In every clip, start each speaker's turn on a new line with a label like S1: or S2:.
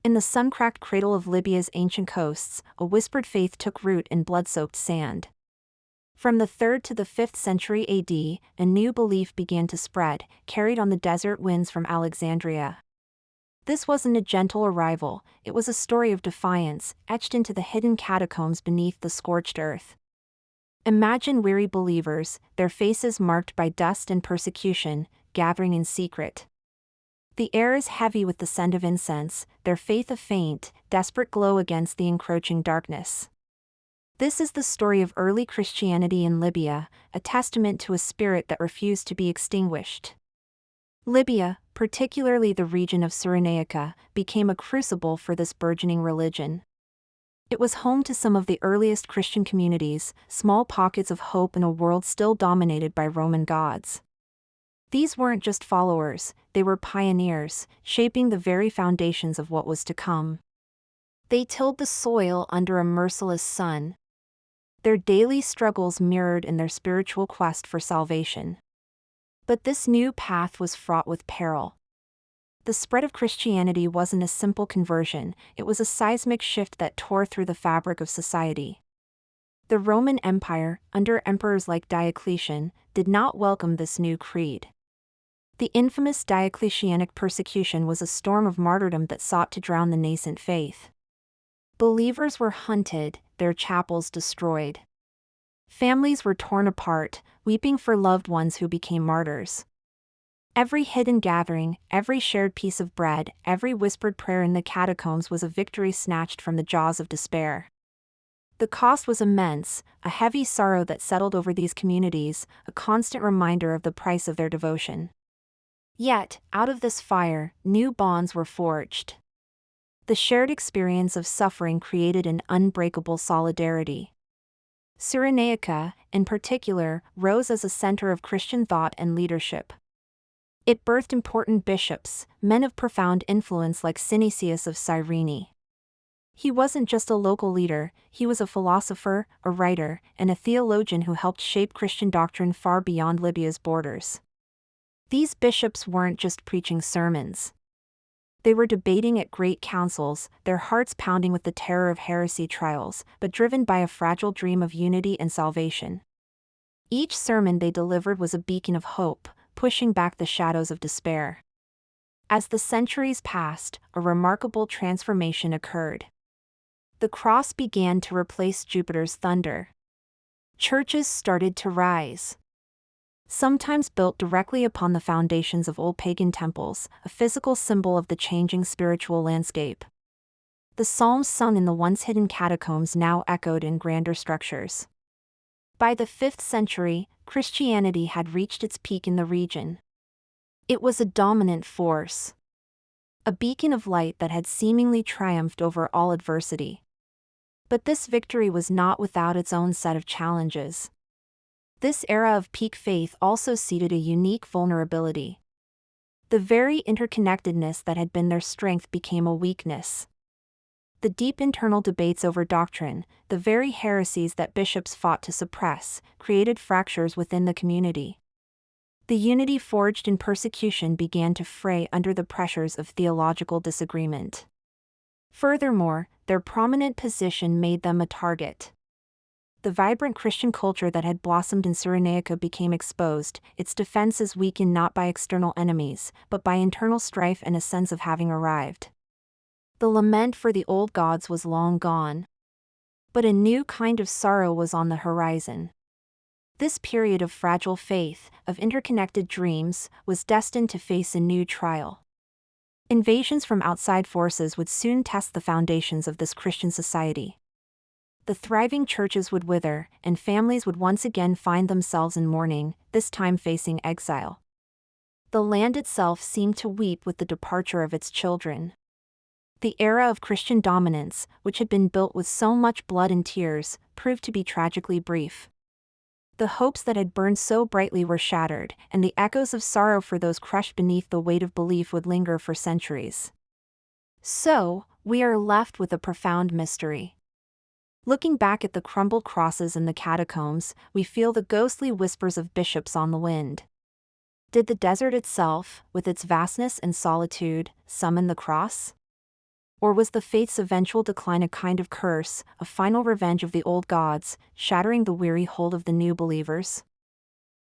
S1: In the sun-cracked cradle of Libya's ancient coasts, a whispered faith took root in blood-soaked sand. From the 3rd to the 5th century AD, a new belief began to spread, carried on the desert winds from Alexandria. This wasn't a gentle arrival, it was a story of defiance, etched into the hidden catacombs beneath the scorched earth. Imagine weary believers, their faces marked by dust and persecution, gathering in secret. The air is heavy with the scent of incense, their faith a faint, desperate glow against the encroaching darkness. This is the story of early Christianity in Libya, a testament to a spirit that refused to be extinguished. Libya, particularly the region of Cyrenaica, became a crucible for this burgeoning religion. It was home to some of the earliest Christian communities, small pockets of hope in a world still dominated by Roman gods. These weren't just followers, they were pioneers, shaping the very foundations of what was to come. They tilled the soil under a merciless sun. Their daily struggles mirrored in their spiritual quest for salvation. But this new path was fraught with peril. The spread of Christianity wasn't a simple conversion, it was a seismic shift that tore through the fabric of society. The Roman Empire, under emperors like Diocletian, did not welcome this new creed. The infamous Diocletianic persecution was a storm of martyrdom that sought to drown the nascent faith. Believers were hunted, their chapels destroyed. Families were torn apart, weeping for loved ones who became martyrs. Every hidden gathering, every shared piece of bread, every whispered prayer in the catacombs was a victory snatched from the jaws of despair. The cost was immense, a heavy sorrow that settled over these communities, a constant reminder of the price of their devotion. Yet, out of this fire, new bonds were forged. The shared experience of suffering created an unbreakable solidarity. Cyrenaica, in particular, rose as a center of Christian thought and leadership. It birthed important bishops, men of profound influence like Synesius of Cyrene. He wasn't just a local leader, he was a philosopher, a writer, and a theologian who helped shape Christian doctrine far beyond Libya's borders. These bishops weren't just preaching sermons. They were debating at great councils, their hearts pounding with the terror of heresy trials, but driven by a fragile dream of unity and salvation. Each sermon they delivered was a beacon of hope, pushing back the shadows of despair. As the centuries passed, a remarkable transformation occurred. The cross began to replace Jupiter's thunder. Churches started to rise. Sometimes built directly upon the foundations of old pagan temples, a physical symbol of the changing spiritual landscape. The psalms sung in the once hidden catacombs now echoed in grander structures. By the 5th century, Christianity had reached its peak in the region. It was a dominant force. A beacon of light that had seemingly triumphed over all adversity. But this victory was not without its own set of challenges. This era of peak faith also seeded a unique vulnerability. The very interconnectedness that had been their strength became a weakness. The deep internal debates over doctrine, the very heresies that bishops fought to suppress, created fractures within the community. The unity forged in persecution began to fray under the pressures of theological disagreement. Furthermore, their prominent position made them a target. The vibrant Christian culture that had blossomed in Cyrenaica became exposed, its defenses weakened not by external enemies, but by internal strife and a sense of having arrived. The lament for the old gods was long gone. But a new kind of sorrow was on the horizon. This period of fragile faith, of interconnected dreams, was destined to face a new trial. Invasions from outside forces would soon test the foundations of this Christian society. The thriving churches would wither, and families would once again find themselves in mourning, this time facing exile. The land itself seemed to weep with the departure of its children. The era of Christian dominance, which had been built with so much blood and tears, proved to be tragically brief. The hopes that had burned so brightly were shattered, and the echoes of sorrow for those crushed beneath the weight of belief would linger for centuries. So, we are left with a profound mystery. Looking back at the crumbled crosses in the catacombs, we feel the ghostly whispers of bishops on the wind. Did the desert itself, with its vastness and solitude, summon the cross? Or was the faith's eventual decline a kind of curse, a final revenge of the old gods, shattering the weary hold of the new believers?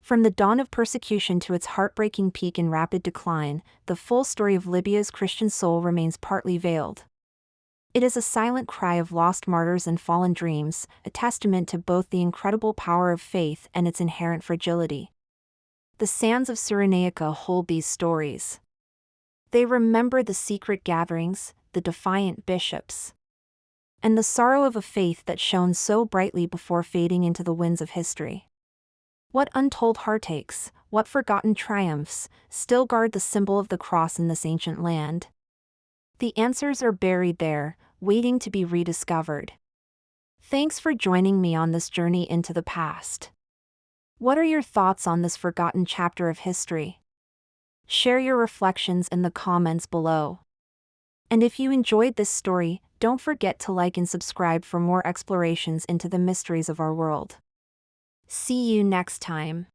S1: From the dawn of persecution to its heartbreaking peak in rapid decline, the full story of Libya's Christian soul remains partly veiled. It is a silent cry of lost martyrs and fallen dreams, a testament to both the incredible power of faith and its inherent fragility. The sands of Cyrenaica hold these stories. They remember the secret gatherings, the defiant bishops, and the sorrow of a faith that shone so brightly before fading into the winds of history. What untold heartaches, what forgotten triumphs, still guard the symbol of the cross in this ancient land? The answers are buried there, waiting to be rediscovered. Thanks for joining me on this journey into the past. What are your thoughts on this forgotten chapter of history? Share your reflections in the comments below. And if you enjoyed this story, don't forget to like and subscribe for more explorations into the mysteries of our world. See you next time.